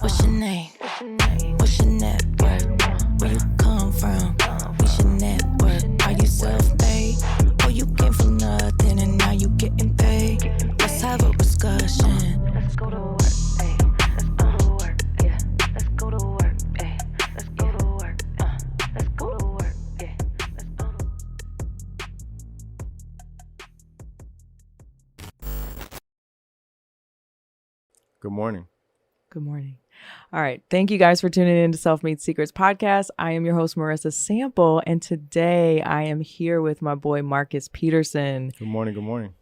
What's your name? What's your net worth? Where you come from? What's your network? Are you self-made? Or you came from nothing and now you getting paid? Let's have a discussion. Let's go to work, ay. Let's go to work, yeah. Let's go to work, ay. Let's go to work, let's go to work, yeah. Let's go to Good morning. Good morning. All right. Thank you guys for tuning in to Self-Made Secrets podcast. I am your host, Marissa Sample, and today I am here with my boy, Marcus Peterson. Good morning. Good morning.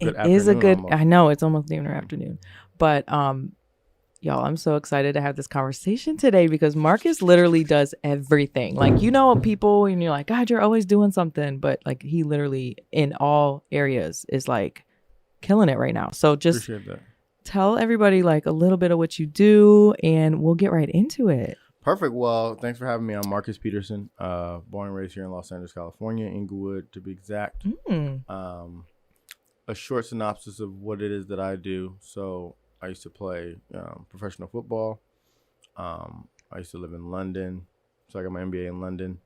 It is a good, I know it's almost the afternoon, but y'all, I'm so excited to have this conversation today because Marcus literally does everything. Like, you know, people, and you're like, God, you're always doing something, but like he literally in all areas is like killing it right now. So just appreciate that. Tell everybody like a little bit of what you do and we'll get right into it. Perfect. Well, thanks for having me. I'm Marcus Peterson, born and raised here in Los Angeles, California, Inglewood to be exact. A short synopsis of what it is that I do. So I used to play professional football. I used to live in London. So I got my MBA in London.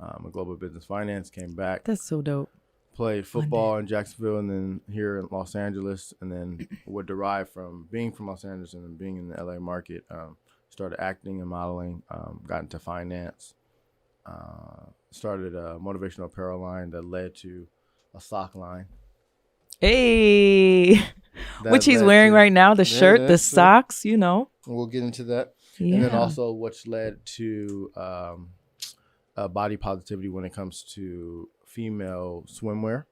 A global business finance, came back. That's so dope. Played football in Jacksonville and then here in Los Angeles, and then would derive from being from Los Angeles and then being in the LA market. Started acting and modeling, got into finance, started a motivational apparel line that led to a sock line. Hey, which he's wearing right now, the shirt, the socks, you know. We'll get into that. Yeah. And then also which led to body positivity when it comes to female swimwear.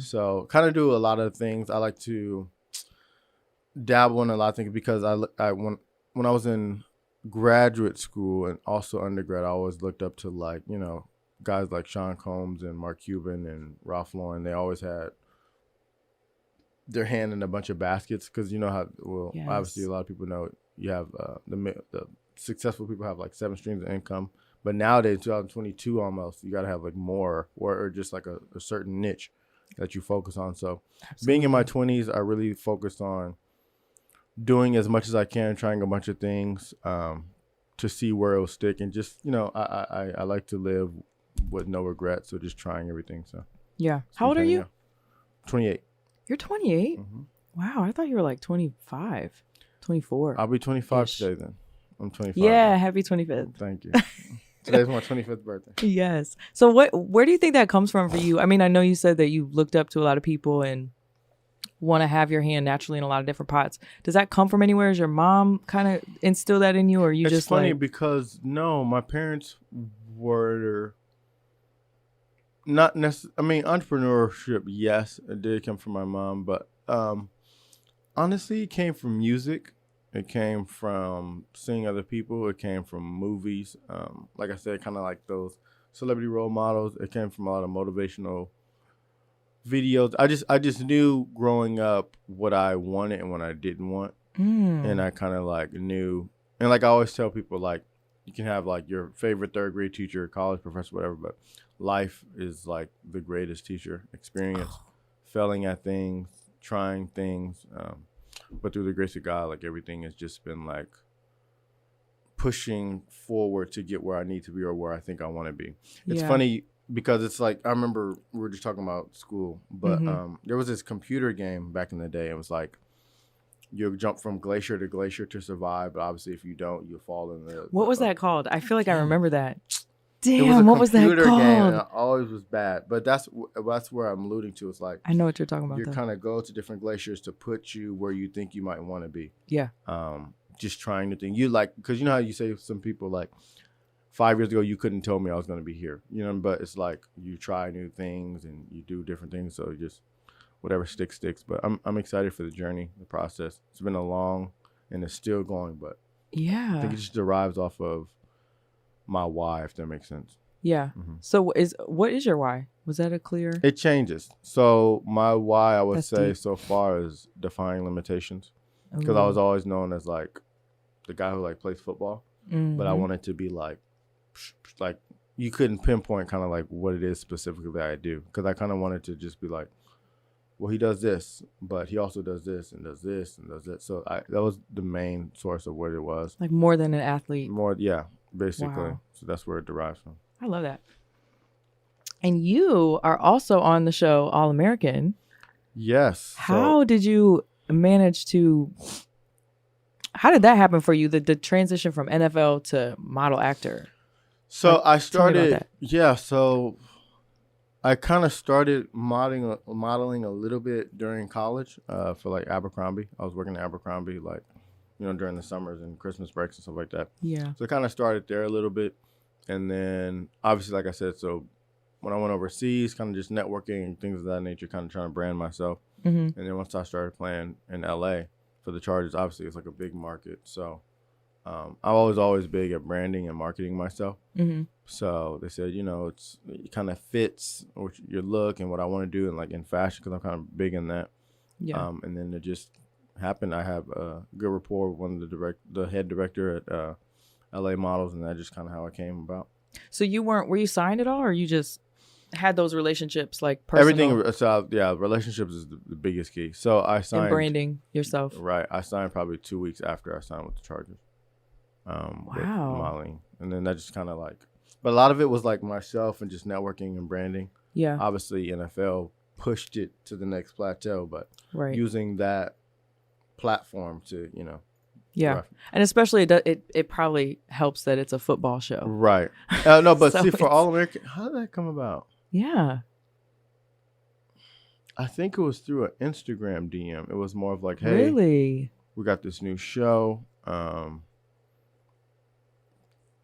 So kind of do a lot of things. I like to dabble in a lot of things because I when I was in graduate school and also undergrad, I always looked up to, like, you know, guys like Sean Combs and Mark Cuban and Ralph Lauren. They always had their hand in a bunch of baskets because you know how, well, Yes. Obviously a lot of people know you have the successful people have like 7 streams of income. But nowadays, 2022 almost, you got to have like more or just like a certain niche that you focus on. So being in my 20s, I really focused on doing as much as I can, trying a bunch of things to see where it'll stick. And just, you know, I like to live with no regrets. So just trying everything. So yeah. How old are you? 28. You're 28? Mm-hmm. Wow. I thought you were like 25, 24. I'll be 25 today then. I'm 25. Yeah. Happy 25th. Thank you. Today's my 25th birthday. Yes. So where do you think that comes from for you? I mean, I know you said that you looked up to a lot of people and want to have your hand naturally in a lot of different pots. Does that come from anywhere? Is your mom kind of instill that in you, or you it's just funny like... because no, my parents were not necessarily, I mean, entrepreneurship, yes, it did come from my mom, but honestly, it came from music. It came from seeing other people. It came from movies. Like I said, kind of like those celebrity role models. It came from a lot of motivational videos. I just knew growing up what I wanted and what I didn't want. And I kind of like knew. And like I always tell people, like, you can have like your favorite 3rd grade teacher, college professor, whatever, but life is like the greatest teacher. Experience, failing at things, trying things. But through the grace of God, like everything has just been like pushing forward to get where I need to be or where I think I want to be. It's funny because it's like, I remember we were just talking about school, but there was this computer game back in the day. It was like you jump from glacier to glacier to survive, but obviously if you don't, you fall in the... What was that called? I feel like I remember that. It was Damn, what was that called? Game, and it always was bad, but that's where I'm alluding to. It's like, I know what you're talking about. You kind of go to different glaciers to put you where you think you might want to be. Yeah. Just trying new things. You like, because you know how you say some people like 5 years ago you couldn't tell me I was going to be here, you know. But it's like you try new things and you do different things. So just whatever sticks. But I'm excited for the journey, the process. It's been a long and it's still going, but yeah, I think it just derives off of my why, if that makes sense. Yeah. So what is your why? Was that a clear? It changes. So my why, I would That's say deep. so far, is defying limitations, because I was always known as like the guy who like plays football, but I wanted to be like you couldn't pinpoint kind of like what it is specifically that I do, because I kind of wanted to just be like, well, he does this, but he also does this and does this and does that. So that was the main source of what it was. Like more than an athlete. More, yeah, basically. Wow. So that's where it derives from. I love that. And you are also on the show All American. Yes. How did you manage to? How did that happen for you? The transition from NFL to model actor. So like, I started. Yeah. So I kind of started modeling a little bit during college for like Abercrombie. I was working at Abercrombie like, during the summers and Christmas breaks and stuff like that. Yeah. So I kind of started there a little bit. And then obviously, like I said, so when I went overseas, kind of just networking and things of that nature, kind of trying to brand myself. Mm-hmm. And then once I started playing in LA for the Chargers, obviously it's like a big market. So I was always big at branding and marketing myself. Mm-hmm. So they said, it kind of fits your look and what I want to do in fashion, because I'm kind of big in that. Yeah. And then it just happened. I have a good rapport with one of the head director at LA Models, and that's just kind of how it came about. So were you signed at all, or you just had those relationships, like personal? Everything. So yeah, relationships is the biggest key. So I signed. And branding yourself. Right. I signed probably 2 weeks after I signed with the Chargers. With modeling. And then that just kind of but a lot of it was like myself and just networking and branding. Yeah. Obviously NFL pushed it to the next plateau, but using that platform to, Yeah. And especially it probably helps that it's a football show. Right. No, but So see, for All American, how did that come about? Yeah. I think it was through an Instagram DM. It was more of like, hey, really? We got this new show.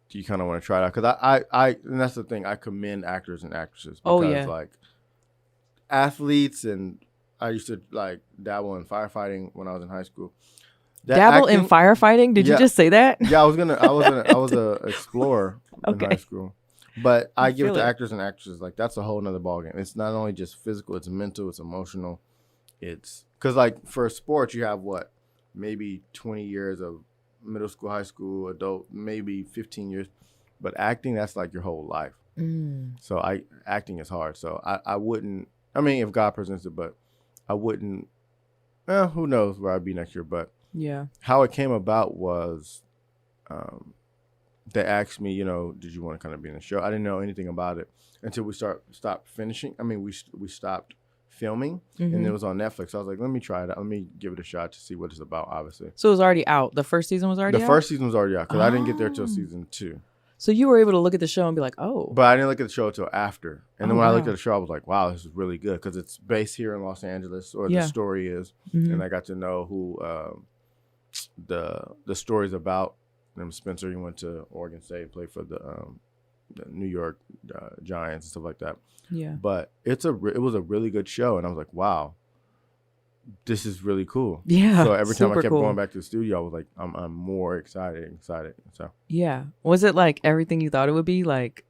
Do you kind of want to try it out? Because I and that's the thing. I commend actors and actresses. Because, like, athletes, and I used to, dabble in firefighting when I was in high school. Dabble in firefighting? Did you just say that? Yeah, I was a explorer in high school. But I give it to actors and actresses. Like, that's a whole nother ballgame. It's not only just physical, it's mental, it's emotional. It's because, for sports, you have maybe 20 years of middle school, high school, adult, maybe 15 years. But acting, that's your whole life. So acting is hard. So I wouldn't, if God presents it, but I wouldn't, who knows where I'd be next year. But yeah, how it came about was they asked me, did you want to kind of be in the show? I didn't know anything about it until we stopped finishing. We stopped filming, and it was on Netflix. So I was like, let me try it out. Let me give it a shot to see what it's about, obviously. So it was already out. The first season was already out? The first season was already out, because I didn't get there till season 2. So you were able to look at the show and be like, oh. But I didn't look at the show until after. And then when I looked at the show, I was like, wow, this is really good, because it's based here in Los Angeles, or the story is. And I got to know who the story's about. And Spencer, he went to Oregon State, played for the New York Giants and stuff like that. Yeah. But it was a really good show, and I was like, wow, this is really cool. Yeah. So every time I kept going back to the studio, I was like, I'm more excited. So yeah. Was it like everything you thought it would be? Like,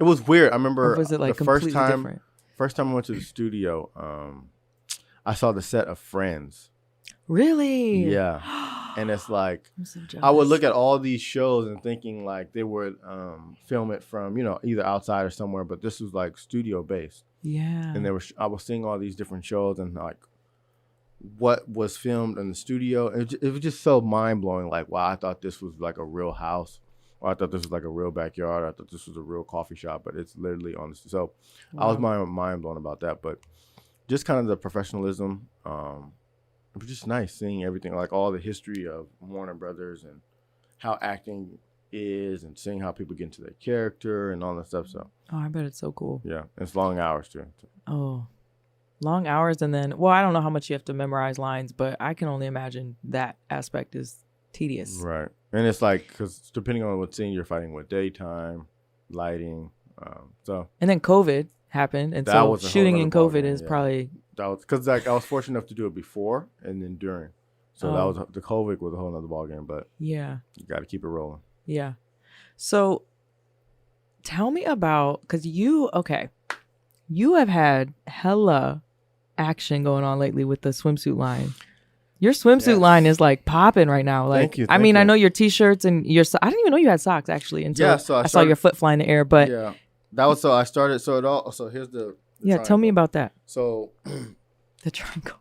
it was weird. I remember, or was it like the completely different? First time I went to the studio, I saw the set of Friends. Really? Yeah. And it's like, I'm so jealous. I would look at all these shows and thinking like they would film it from, either outside or somewhere, but this was like studio based. Yeah. And I was seeing all these different shows and like what was filmed in the studio. It was just so mind blowing. Like, wow, I thought this was like a real house, or I thought this was like a real backyard. I thought this was a real coffee shop, but it's literally on the. So wow. I was mind blown about that. But just kind of the professionalism. It was just nice seeing everything, like all the history of Warner Brothers and how acting is, and seeing how people get into their character and all that stuff. So, oh, I bet it's so cool. Yeah, it's long hours too. Oh, long hours, and then, well, I don't know how much you have to memorize lines, but I can only imagine that aspect is tedious. Right, and it's like, because depending on what scene you're fighting with, daytime, lighting, and then COVID happened, and so shooting in COVID is probably. That was because I was fortunate enough to do it before and then during, so that was the COVID was a whole nother ballgame. But yeah, you got to keep it rolling. Yeah. So, tell me about, because you have had hella action going on lately with the swimsuit line. Your swimsuit line is like popping right now. Like, thank you. I mean, I know your t-shirts and your. I didn't even know you had socks actually until I saw your foot fly in the air. But yeah, that was so I started. So here's the. Yeah, tell me about that. So The triangle.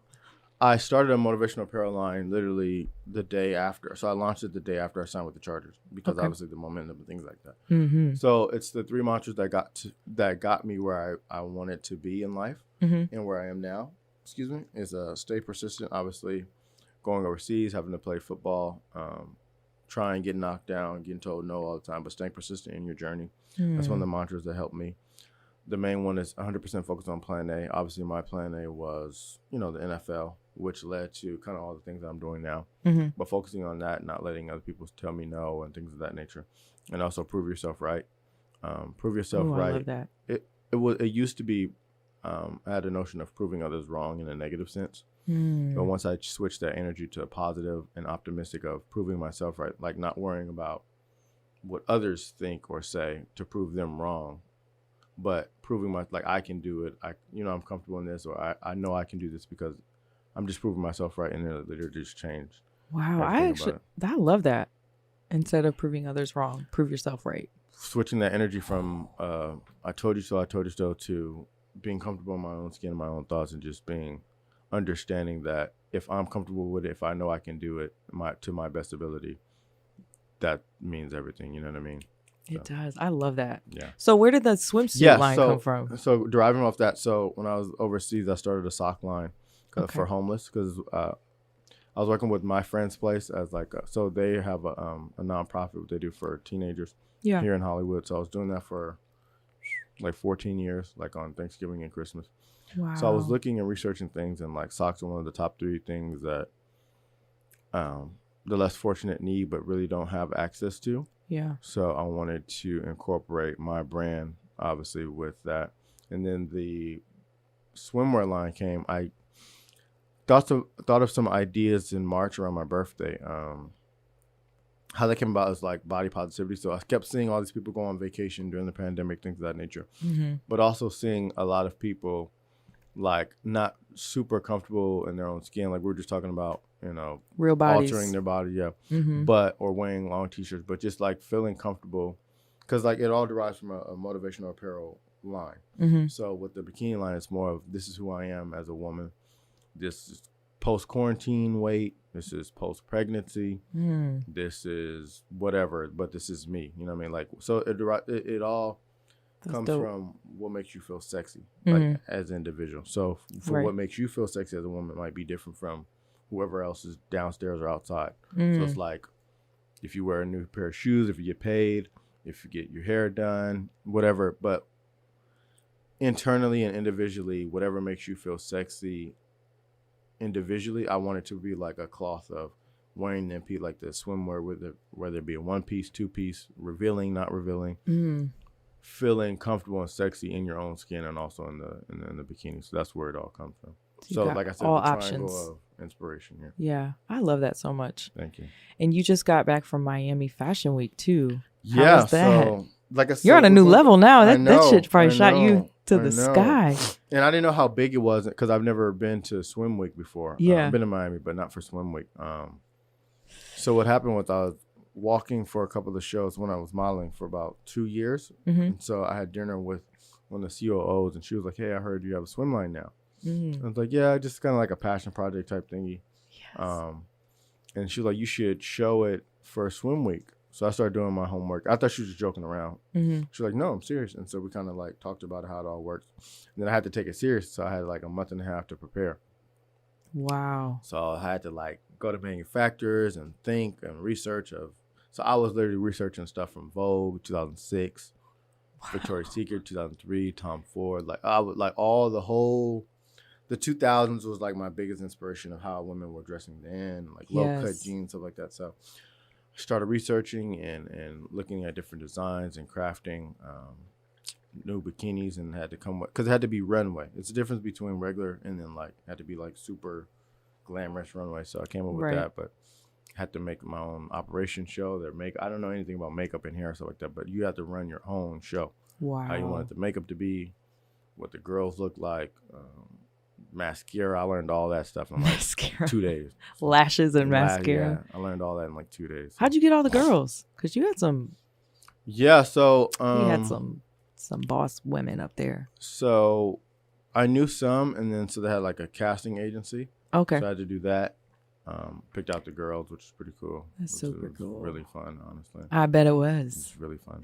I started a motivational apparel line literally the day after. So I launched it the day after I signed with the Chargers because obviously the momentum and things like that. Mm-hmm. So it's the 3 mantras that got me where I wanted to be in life and where I am now. Is stay persistent. Obviously, going overseas, having to play football, trying, getting knocked down, getting told no all the time, but staying persistent in your journey. That's one of the mantras that helped me. The main one is 100% focused on plan A. Obviously, my plan A was, the NFL, which led to kind of all the things that I'm doing now. But focusing on that, not letting other people tell me no and things of that nature. And also prove yourself right. Prove yourself right. I love that. It used to be, I had a notion of proving others wrong in a negative sense. But once I switched that energy to a positive and optimistic of proving myself right, like not worrying about what others think or say to prove them wrong, but proving I can do it. I'm comfortable in this, or I know I can do this because I'm just proving myself right, and it literally just changed. Wow, I love that. Instead of proving others wrong, prove yourself right. Switching that energy from I told you so to being comfortable in my own skin, my own thoughts, and just understanding that if I'm comfortable with it, if I know I can do it to my best ability, that means everything. You know what I mean? It does. I love that. Yeah. So where did the swimsuit line come from? So deriving off that, so when I was overseas, I started a sock line for homeless because I was working with my friend's place as so they have a nonprofit they do for teenagers here in Hollywood. So I was doing that for 14 years, on Thanksgiving and Christmas. Wow. So I was looking and researching things, and socks are one of the top 3 things that the less fortunate need but really don't have access to. Yeah. So I wanted to incorporate my brand, obviously, with that. And then the swimwear line came. I thought of some ideas in March around my birthday. How that came about is body positivity. So I kept seeing all these people go on vacation during the pandemic, things of that nature. But also seeing a lot of people not super comfortable in their own skin. We were just talking about, real bodies, altering their body, or wearing long t-shirts, but just feeling comfortable, because it all derives from a motivational apparel line. So with the bikini line, it's more of this is who I am as a woman. This is post-quarantine weight. This is post-pregnancy. This is whatever, but this is me. You know what I mean? So it all comes from what makes you feel sexy, as an individual. So for what makes you feel sexy as a woman might be different from whoever else is downstairs or outside. So it's if you wear a new pair of shoes, if you get paid, if you get your hair done, whatever. But internally and individually, whatever makes you feel sexy individually, I want it to be a cloth of wearing them, the swimwear, whether it be a 1-piece, 2-piece, revealing, not revealing, feeling comfortable and sexy in your own skin and also in the bikini. So that's where it all comes from. So like I said, all the options. triangle of inspiration here. Yeah, I love that so much. Thank you. And you just got back from Miami Fashion Week too. Yeah, was that? So like I said, you're on a new level now. That know, shit probably shot you to the sky. And I didn't know how big it was because I've never been to Swim Week before. Yeah, I've been to Miami, but not for Swim Week. So what happened was I was walking for a couple of the shows when I was modeling for about 2 years. And so I had dinner with one of the COOs, and she was like, "Hey, I heard you have a swim line now." I was like, "Yeah, just kind of like a passion project type thingy." Yes. And she was like, "You should show it for Swim Week." So I started doing my homework. I thought she was just joking around. She was like, "No, I'm serious." And so we kind of talked about how it all works. And then I had to take it serious. So I had a month and a half to prepare. Wow. So I had to go to manufacturers and think and research so I was literally researching stuff from Vogue 2006, Victoria's Secret 2003, Tom Ford. I would all the 2000s was my biggest inspiration of how women were dressing then, low cut jeans, stuff like that. So I started researching and looking at different designs and crafting new bikinis, and had to come with, because it had to be runway. It's the difference between regular and then had to be super glamorous runway. So I came up with that, but had to make my own operation show. I don't know anything about makeup and hair and stuff like that, but you have to run your own show. Wow. How you want the makeup to be, what the girls look like, mascara. I learned all that stuff in 2 days. Lashes and mascara. Yeah, I learned all that in 2 days. How'd you get all the girls? Because you had some. Yeah, so you had some boss women up there. So I knew some, and then so they had like a casting agency. Okay. So I had to do that. Picked out the girls, which is pretty cool. That's super cool. Really fun, honestly. I bet it was. It's really fun.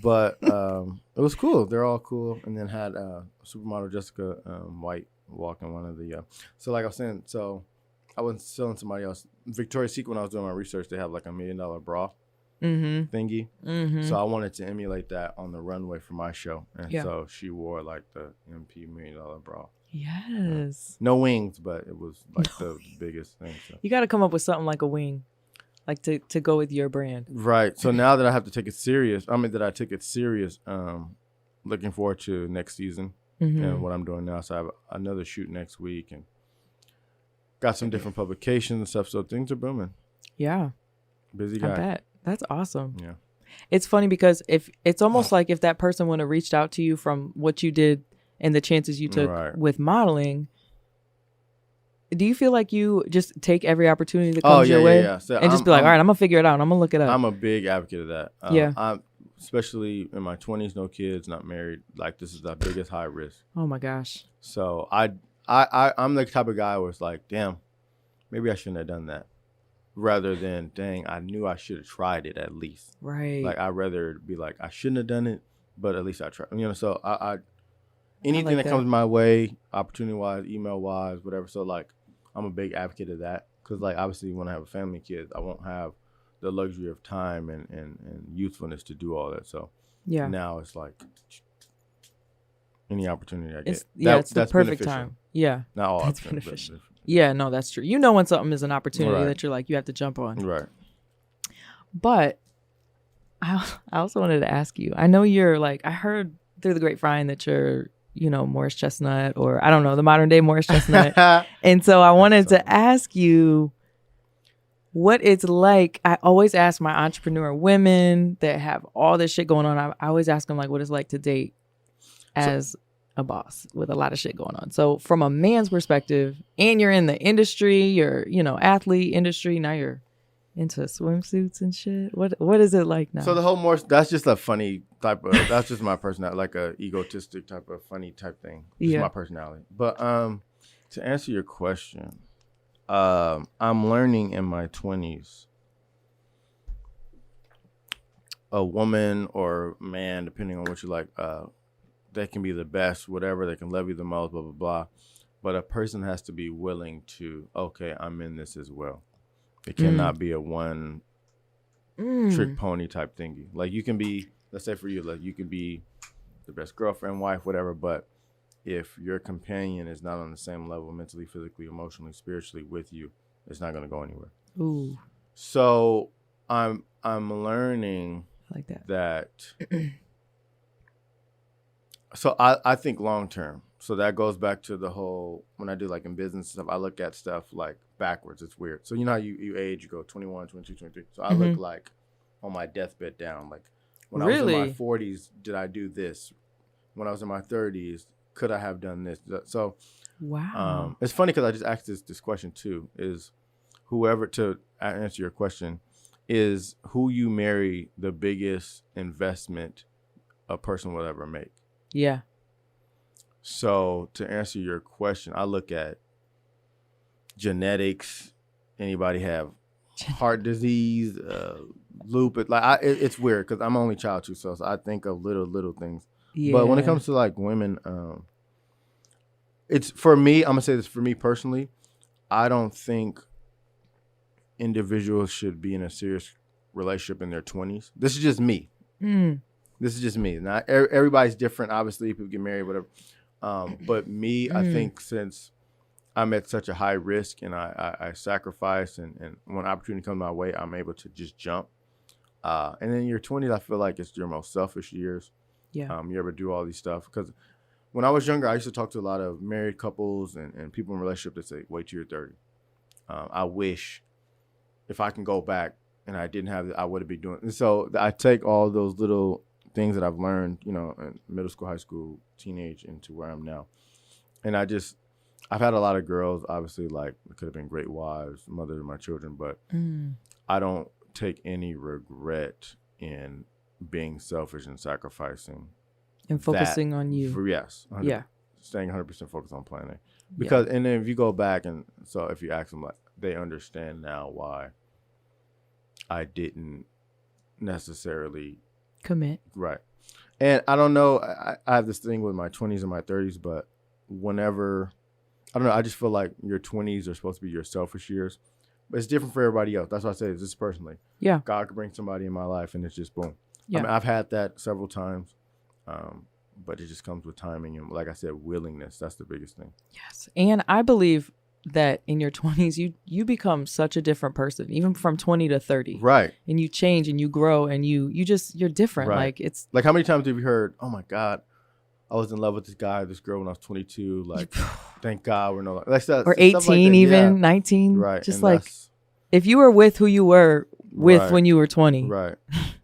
But it was cool. They're all cool. And then had supermodel Jessica White walking one of the. So like I was saying, so I was selling somebody else. Victoria's Secret, when I was doing my research, they have like $1 million bra thingy. So I wanted to emulate that on the runway for my show. And so she wore like the MP $1 million bra. Yes. No wings, but it was like the biggest thing. So. You got to come up with something like a wing, like to go with your brand. Right. So now that I have to take it serious, that I took it serious, looking forward to next season and what I'm doing now. So I have another shoot next week and got some different publications and stuff. So things are booming. Yeah. Busy guy. I bet. That's awesome. Yeah. It's funny because if it's almost like if that person would have reached out to you from what you did and the chances you took with modeling, do you feel like you just take every opportunity that comes your way So and just be like, all right, I'm going to figure it out. I'm going to look it up. I'm a big advocate of that. I'm, especially in my 20s, no kids, not married. Like, this is the biggest high risk. Oh, my gosh. So I'm the type of guy where it's like, damn, maybe I shouldn't have done that. Rather than, dang, I knew I should have tried it at least. Right. Like, I'd rather be like, I shouldn't have done it, but at least I tried. So I anything that comes my way, opportunity-wise, email-wise, whatever. So, like, I'm a big advocate of that. Because, like, obviously, when I have a family, kids, I won't have the luxury of time and youthfulness to do all that. So, now it's like, any opportunity I get. It's the perfect time. Yeah. Not all that's beneficial. Yeah, no, that's true. You know when something is an opportunity that you're like, you have to jump on. Right. But I also wanted to ask you, I know you're like, I heard through the grapevine that you're, Morris Chestnut, or I don't know, the modern day Morris Chestnut. And so I wanted to ask you what it's like. I always ask my entrepreneur women that have all this shit going on. I always ask them like what it's like to date as a boss with a lot of shit going on. So from a man's perspective, and you're in the industry, you're, athlete industry, now you're into swimsuits and shit. What is it like now? So the whole Morris, that's just a funny type of, that's just my personality, like a egotistic type of funny type thing. It's my personality. But to answer your question, I'm learning in my 20s, a woman or man, depending on what you like, they can be the best, whatever, they can love you the most, blah, blah, blah. But a person has to be willing to, okay, I'm in this as well. It cannot be a one trick pony type thingy. Like you can be, let's say for you, like you can be the best girlfriend, wife, whatever, but if your companion is not on the same level mentally, physically, emotionally, spiritually with you, it's not going to go anywhere. Ooh. So I'm learning like that so I think long term. So that goes back to the whole, when I do like in business stuff, I look at stuff like backwards. It's weird. So you know how you age, you go 21, 22, 23. So I look like on my deathbed down. Like when I was in my 40s, did I do this? When I was in my 30s, could I have done this? So wow. It's funny because I just asked this question too, is whoever, to answer your question, is who you marry the biggest investment a person will ever make? Yeah. So to answer your question, I look at genetics. Anybody have heart disease, lupus? Like it's weird because I'm only child too, so I think of little things. Yeah. But when it comes to like women, it's for me. I'm gonna say this for me personally. I don't think individuals should be in a serious relationship in their 20s. This is just me. This is just me. Not everybody's different. Obviously, people get married, whatever. But me, I think since I'm at such a high risk and I sacrifice and when opportunity comes my way, I'm able to just jump. And in your 20s, I feel like it's your most selfish years. Yeah. You ever do all these stuff. Because when I was younger, I used to talk to a lot of married couples and people in relationships that say, wait till you're 30. I wish if I can go back and I didn't have it, I would have been doing. And so I take all those little things that I've learned, in middle school, high school, teenage, into where I'm now. And I've had a lot of girls, obviously, like, could have been great wives, mothers of my children, but I don't take any regret in being selfish and sacrificing. And focusing on you. Yes. 100%. Yeah. staying 100% focused on plan A. Because and then if you go back and so if you ask them, like, they understand now why I didn't necessarily commit. Right. And I don't know, I have this thing with my 20s and my 30s, but whenever, I don't know, I just feel like your 20s are supposed to be your selfish years. But it's different for everybody else. That's why I say this personally. Yeah. God could bring somebody in my life and it's just boom. Yeah. I mean, I've had that several times, but it just comes with timing. And like I said, willingness. That's the biggest thing. Yes. And I believe that in your 20s, you become such a different person, even from 20 to 30. Right. And you change and you grow and you're different. Right. Like it's like, how many times have you heard, oh my God, I was in love with this guy, this girl when I was 22. Like, thank God we're no like that. Or 18 like that. even, 19. Right. Just and like, if you were with who you were with when you were 20, right.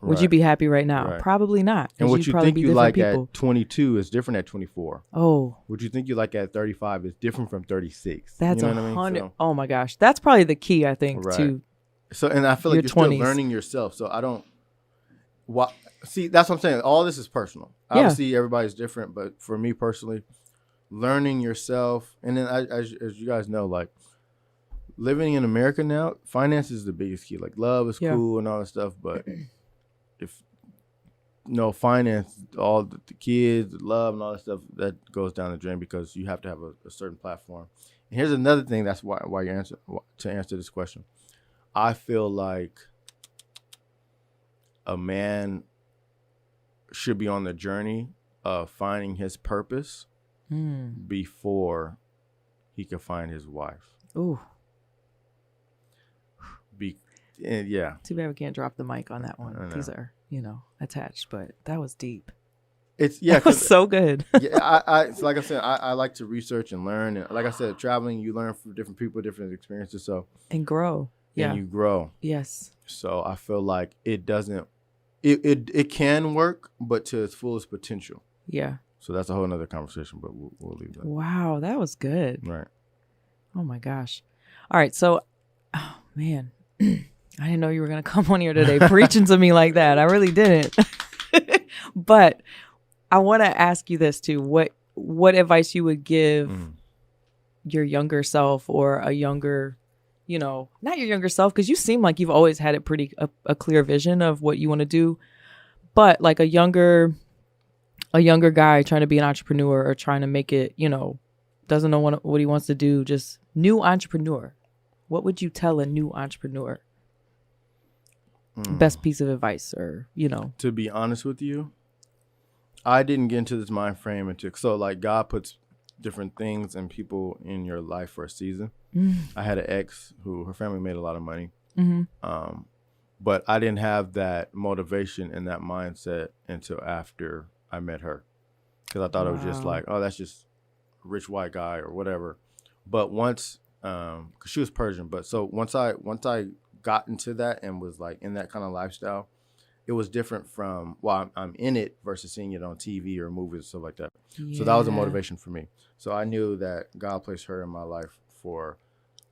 would you be happy right now? Right. Probably not. And what you think you like people. at 22 is different at 24. Oh. What you think you like at 35 is different from 36. That's you know 100. what I mean? So, oh my gosh. That's probably the key, I think, to So, and I feel like you're 20s. still learning yourself. So I don't, see, that's what I'm saying. All this is personal. Obviously, everybody's different. But for me personally, learning yourself. And then as you guys know, like, living in America now, finance is the biggest key. Like, love is cool and all that stuff, but if finance, all the kids, the love and all that stuff, that goes down the drain because you have to have a certain platform. And here's another thing. That's why to answer this question. I feel like a man should be on the journey of finding his purpose before he can find his wife. Ooh. Yeah. Too bad we can't drop the mic on that one. These are, attached, but that was deep. That was so good. So like I said, I like to research and learn. And like I said, traveling, you learn from different people, different experiences. So and grow. And you grow. Yes. So I feel like it doesn't. It can work, but to its fullest potential. Yeah. So that's a whole nother conversation, but we'll leave that. Wow, that was good. Right. Oh my gosh. All right, so, oh man, I didn't know you were gonna come on here today preaching to me like that. I really didn't. But I want to ask you this too. What advice you would give your younger self, or a younger, not your younger self, because you seem like you've always had it pretty a clear vision of what you want to do, but like a younger guy trying to be an entrepreneur or trying to make it, doesn't know what he wants to do, just new entrepreneur. What would you tell a new entrepreneur? Best piece of advice, or, To be honest with you, I didn't get into this mind frame so like God puts different things and people in your life for a season. I had an ex who her family made a lot of money. But I didn't have that motivation and that mindset until after I met her. Because I thought it was just like, oh, that's just a rich white guy or whatever. But once, because she was Persian, but so once I got into that and was like in that kind of lifestyle, it was different from, I'm in it versus seeing it on TV or movies and stuff like that. Yeah. So that was a motivation for me. So I knew that God placed her in my life for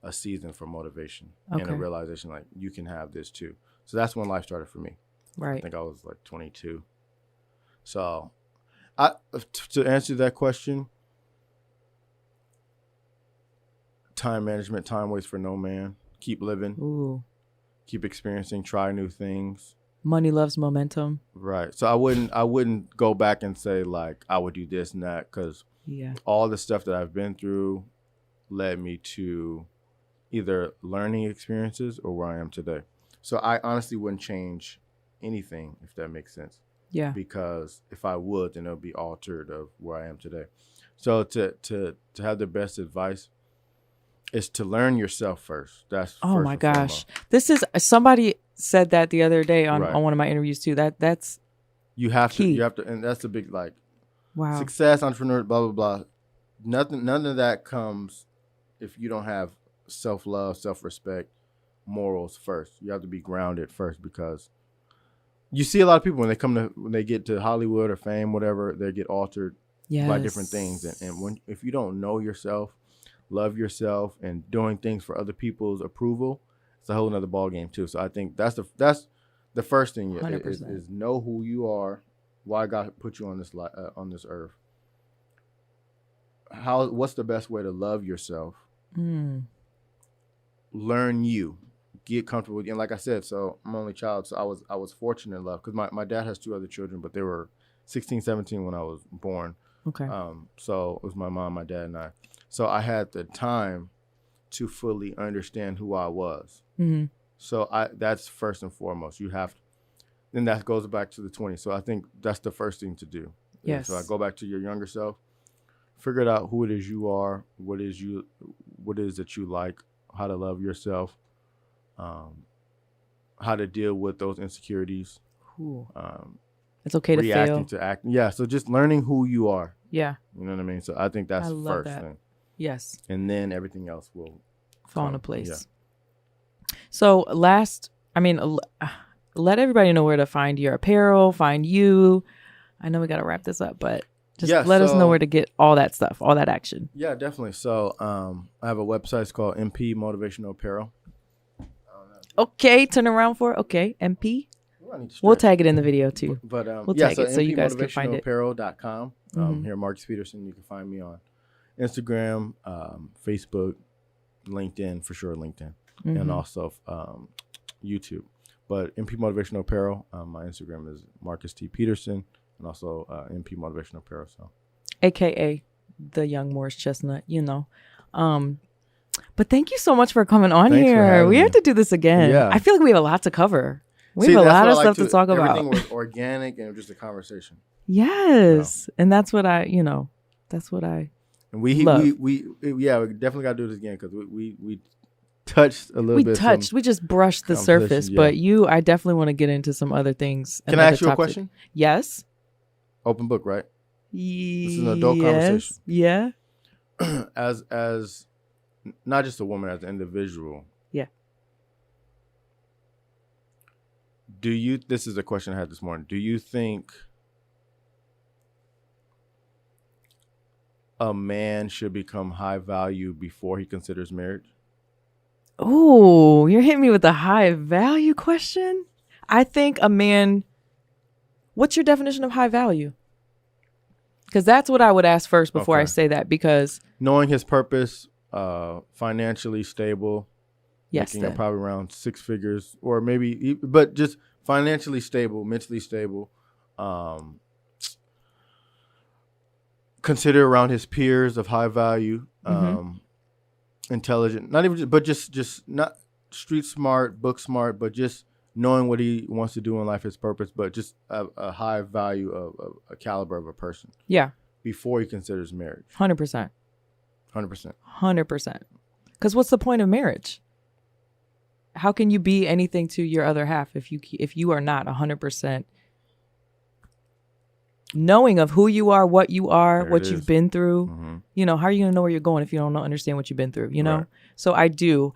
a season for motivation and a realization like, you can have this too. So that's when life started for me. Right. I think I was like 22. So to answer that question, time management, time waits for no man. Keep living. Ooh. Keep experiencing, try new things. Money loves momentum. Right. So I wouldn't go back and say like I would do this and that, because all the stuff that I've been through led me to either learning experiences or where I am today. So I honestly wouldn't change anything, if that makes sense. Yeah. Because if I would, then it would be altered of where I am today. So to have the best advice is to learn yourself first. That's oh my gosh. Foremost. This is, somebody said that the other day on one of my interviews too. That's you have key. to, and that's the big like success, entrepreneur, blah blah blah. None of that comes if you don't have self-love, self-respect, morals first. You have to be grounded first, because you see a lot of people when they get to Hollywood or fame, whatever, they get altered by different things. And if you don't know yourself, love yourself, and doing things for other people's approval, it's a whole nother ball game too. So I think that's the first thing is know who you are, why God put you on this earth, what's the best way to love yourself? Learn you. Get comfortable with you. And like I said, so I'm only child, so I was fortunate enough because my dad has 2 other children, but they were 16, 17 when I was born. Okay. So it was my mom, my dad, and I. So I had the time to fully understand who I was. Mm-hmm. So that's first and foremost. You have to, then that goes back to the 20s. So I think that's the first thing to do. Yes. So I go back to your younger self, figure out who it is you are, what is that you like, how to love yourself, how to deal with those insecurities. Cool. It's okay to reacting fail. to act. Yeah. So just learning who you are. Yeah. You know what I mean? So I think that's first thing. Yes. And then everything else will fall into place. Yeah. So let everybody know where to find your apparel, find you. I know we got to wrap this up, but just let us know where to get all that stuff, all that action. Yeah, definitely. So I have a website. It's called MP Motivational Apparel. Okay, turn around for it. Okay, MP. We'll tag it in the video too. But we'll tag it so you guys can find it. MotivationalApparel.com. Here, Marcus Peterson. You can find me on Instagram, Facebook, LinkedIn, for sure LinkedIn, and also YouTube. But MP Motivational Apparel, my Instagram is Marcus T. Peterson, and also MP Motivational Apparel. So, AKA the young Morris Chestnut, you know. But thank you so much for coming on here. We have to do this again. Yeah. I feel like we have a lot to cover. We have a lot of stuff to talk about. Everything was organic and just a conversation. Yes. And that's what I. And we definitely got to do this again because we touched a little bit. We just brushed the surface. Yeah. But I definitely want to get into some other things. Can I ask you a question? Yes. Open book, right? This is an adult conversation. Yeah. As not just a woman, as an individual. Yeah. This is a question I had this morning. Do you think a man should become high value before he considers marriage? Oh, you're hitting me with a high value question? I think a man, what's your definition of high value? Because that's what I would ask first before I say that, because knowing his purpose, financially stable, yes, making probably around 6 figures, or maybe, but just financially stable, mentally stable, consider around his peers of high value, intelligent, not even, but just not street smart, book smart, but just knowing what he wants to do in life, his purpose, but just a high value of a caliber of a person. Yeah. Before he considers marriage. 100%. 100%. 100%. Because what's the point of marriage? How can you be anything to your other half if you are not 100% knowing of who you are, what you are, what you've been through? Mm-hmm. How are you going to know where you're going if you don't understand what you've been through, Right. So I don't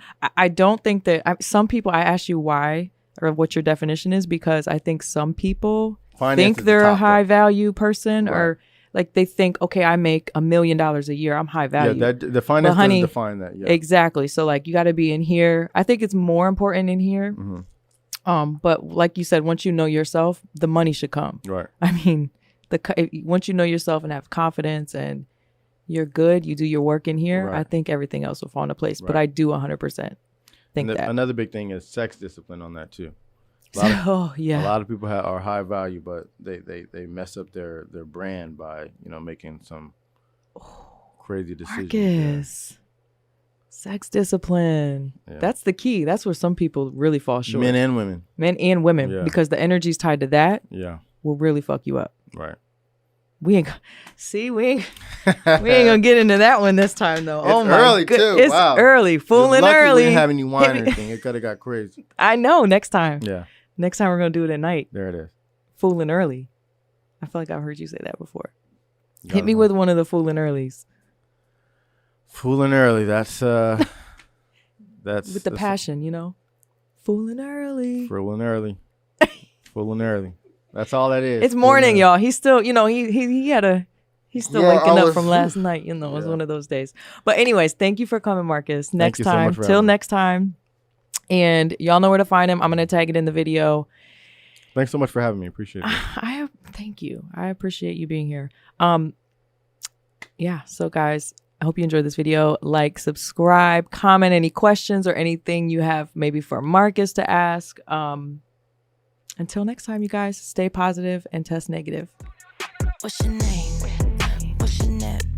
think that some people, I ask you why or what your definition is, because I think some people think they're a high value person, right. Or like they think, okay, I make $1 million a year, I'm high value. Yeah, the finance doesn't define that. Yeah. Exactly. So like you got to be in here. I think it's more important in here. Mm-hmm. But like you said, once you know yourself, the money should come. Right. I mean, once you know yourself and have confidence and you're good, you do your work in here, right. I think everything else will fall into place. Right. But I do 100% think that. Another big thing is sex discipline on that too. A lot of people are high value, but they mess up their brand by making some crazy decisions. Marcus, sex discipline. Yeah. That's the key. That's where some people really fall short. Men and women. Yeah. Because the energy's tied to that. Yeah. Will really fuck you up. Right. We ain't gonna get into that one this time though. It's early too. It's early, fooling early. We didn't have any wine or anything. It could have got crazy. I know. Next time. Yeah. Next time we're gonna do it at night. There it is. Fooling early. I feel like I've heard you say that before. Hit me with one of the fooling earlies. Fooling early. That's with the passion, Fooling early. Fooling early. Fooling early. That's all that is. It's morning, y'all. He's still, he's still waking up from last night. It was one of those days. But anyways, thank you for coming, Marcus. Next time, till next time. And y'all know where to find him. I'm going to tag it in the video. Thanks so much for having me. Appreciate it. Thank you. I appreciate you being here. yeah, so guys, I hope you enjoyed this video. Like, subscribe, comment any questions or anything you have maybe for Marcus to ask. Until next time, you guys, stay positive and test negative. What's your name? What's your net